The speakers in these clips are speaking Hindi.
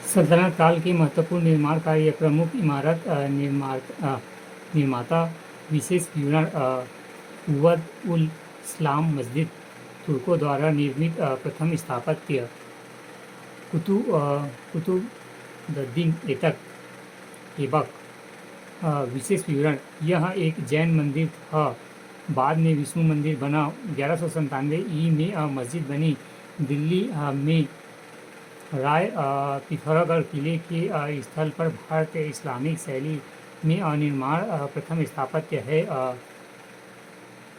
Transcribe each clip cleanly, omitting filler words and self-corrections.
सल्तनत काल के महत्वपूर्ण निर्माण कार्य प्रमुख इमारत निर्माता विशेष विवरण कुव्वत उल इस्लाम मस्जिद तुर्कों द्वारा निर्मित प्रथम स्थापत्य कुतुबुद्दीन ऐबक विशेष विवरण यह एक जैन मंदिर था। बाद में विष्णु मंदिर बना। 1197 ई में मस्जिद बनी। दिल्ली में राय पिथौरागढ़ किले के स्थल पर भारतीय इस्लामिक शैली में निर्माण प्रथम स्थापत्य है।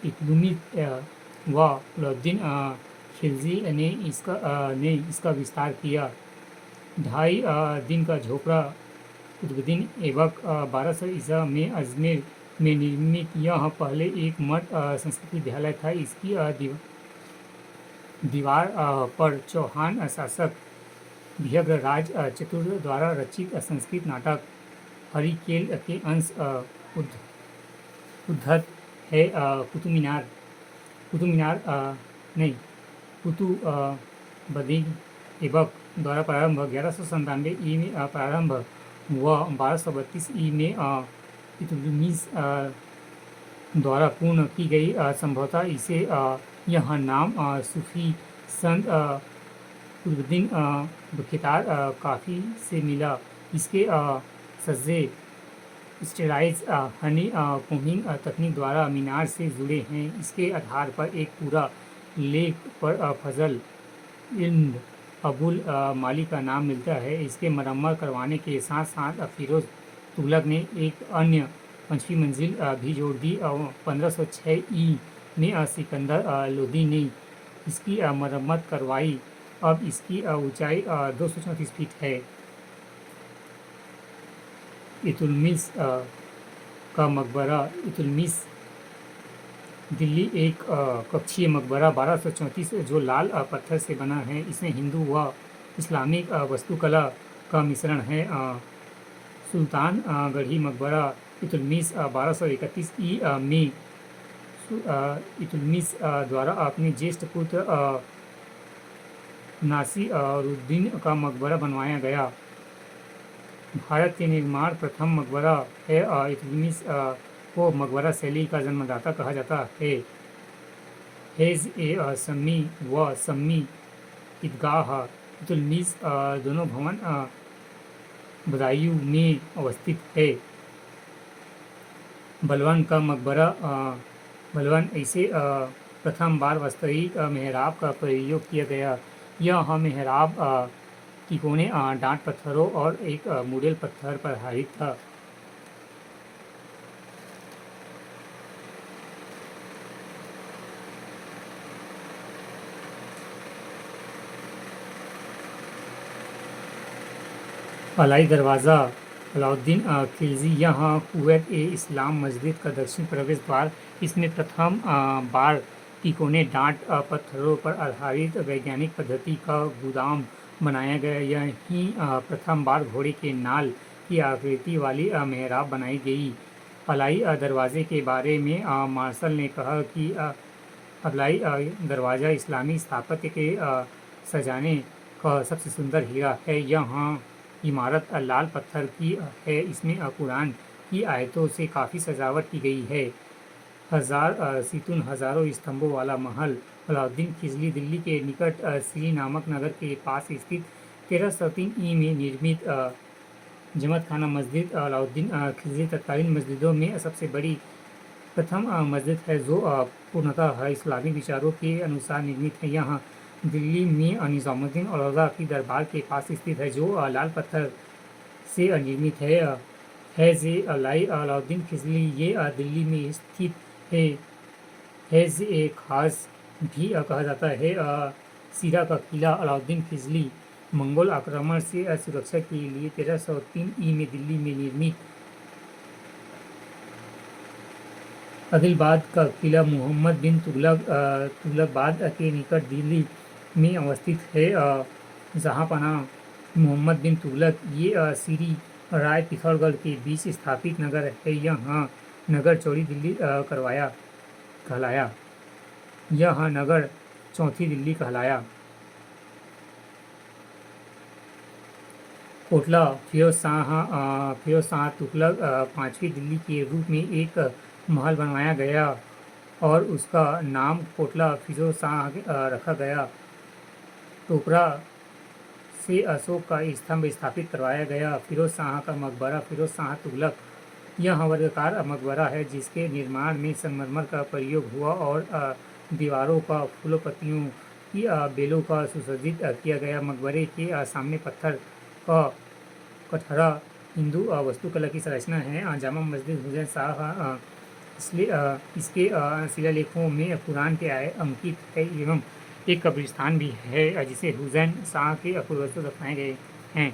इल्तुतमिश व अलाउद्दीन खिलजी ने इसका विस्तार किया। 2.5 दिन का झोपड़ा कुतुबुद्दीन ऐबक 1200 ईसा में अजमेर में निर्मित यह पहले एक मठ संस्कृत विद्यालय था। इसकी दीवार पर चौहान शासक विग्रहराज चतुर्थ द्वारा रचित संस्कृत नाटक हरिकेल के अंश उद्धत है। कुतुबुद्दीन ऐबक द्वारा प्रारंभ 1197 ई में प्रारंभ व 1232 ई में इल्तुतमिश द्वारा पूर्ण की गई। संभवतः इसे यह नाम सूफी संत कुतुबुद्दीन बख्तियार काफी से मिला। इसके सज्जे स्टेलाइज हनी कोमिंग तकनीक द्वारा मीनार से जुड़े हैं। इसके आधार पर एक पूरा लेख पर फजल इल्म अबुल माली का नाम मिलता है। इसके मरम्मत करवाने के साथ साथ फिरोज तुगलक ने एक अन्य 5वीं मंजिल भी जोड़ दी। 1506 ई में सिकंदर लोदी ने इसकी मरम्मत करवाई। अब इसकी ऊंचाई 234 फीट है। इल्तुतमिश का मकबरा इल्तुतमिश दिल्ली एक कक्षीय मकबरा 1234 जो लाल पत्थर से बना है। इसमें हिंदू व इस्लामिक वास्तुकला का मिश्रण है। सुल्तान गढ़ी मकबरा इल्तुतमिश 1231 ई में इल्तुतमिश द्वारा अपने ज्येष्ठ पुत्र नासिरुद्दीन का मकबरा बनवाया गया। भारत के निर्माण प्रथम मकबरा है। इल्तुतमिश को मकबरा शैली का जन्मदाता कहा जाता है। हैज-ए-शमी व शमी ईदगाह इल्तुतमिश दोनों भवन बदायूं में अवस्थित है। बलबन का मकबरा बलबन इसे प्रथम बार वास्तविक मेहराब का प्रयोग किया गया। यह मेहराब तिकोने डांट पत्थरों और एक मुड़ेल पत्थर पर आधारित था। अलाई दरवाज़ा अलाउद्दीन खिलजी यहाँ कुव्वत-ए-इस्लाम मस्जिद का दक्षिण प्रवेश द्वार। इसमें प्रथम बार तिकोने डांट पत्थरों पर आधारित वैज्ञानिक पद्धति का गुदाम बनाया गया। यहीं प्रथम बार घोड़े के नाल की आकृति वाली मेहराब बनाई गई। अलाई दरवाजे के बारे में मार्शल ने कहा कि अलाई दरवाज़ा इस्लामी स्थापत्य के सजाने का सबसे सुंदर हीरा है। यहाँ इमारत लाल पत्थर की है। इसमें कुरान की आयतों से काफ़ी सजावट की गई है। 1000 सितून हज़ारों स्तंभों वाला महल अलाउद्दीन खिलजी दिल्ली के निकट श्री नामक नगर के पास स्थित 1303 ई में निर्मित जमत खाना मस्जिद अलाउद्दीन खिलजी तत्कालीन मस्जिदों में सबसे बड़ी प्रथम मस्जिद है जो पूर्णतः इस्लामी विचारों के अनुसार निर्मित है। यहाँ दिल्ली में निज़ामुद्दीन औलौदा की दरबार के पास स्थित है जो लाल पत्थर से निर्मित है। हैज-ए अलाउद्दीन खिलजी ये दिल्ली में स्थित है। हैज-ए-खास भी कहा जाता है। सिरा का किला अलाउद्दीन खिलजी मंगोल आक्रमण से सुरक्षा के लिए 1303 ई में दिल्ली में निर्मित। आदिलाबाद का किला मोहम्मद बिन तुगलकाबाद के निकट दिल्ली में अवस्थित है। जहाँपनाह मोहम्मद बिन तुगलक ये श्री राय पिथौरागढ़ के बीच स्थापित नगर है। यह नगर चौड़ी दिल्ली कहलाया। यह नगर चौथी दिल्ली कहलाया। कोटला फिरोज शाह तुगलक पाँचवीं दिल्ली के रूप में एक महल बनवाया गया और उसका नाम कोटला फिरोज शाह रखा गया। टोकरा से अशोक का स्तंभ स्थापित करवाया गया। फिरोज शाह का मकबरा फिरोज शाह तुगलक यह वर्गाकार मकबरा है जिसके निर्माण में संगमरमर का प्रयोग हुआ और दीवारों का फूलों पत्तियों की बेलों का सुसज्जित किया गया। मकबरे के सामने पत्थर का कटहरा हिंदू वास्तुकला की संरचना है। जामा मस्जिद हुसैन शाह इसलिए इसके शिलालेखों में कुरान के आए अंकित है एवं एक कब्रिस्तान भी है जिसे हुसैन शाह के पूर्वजों दफनाए गए हैं।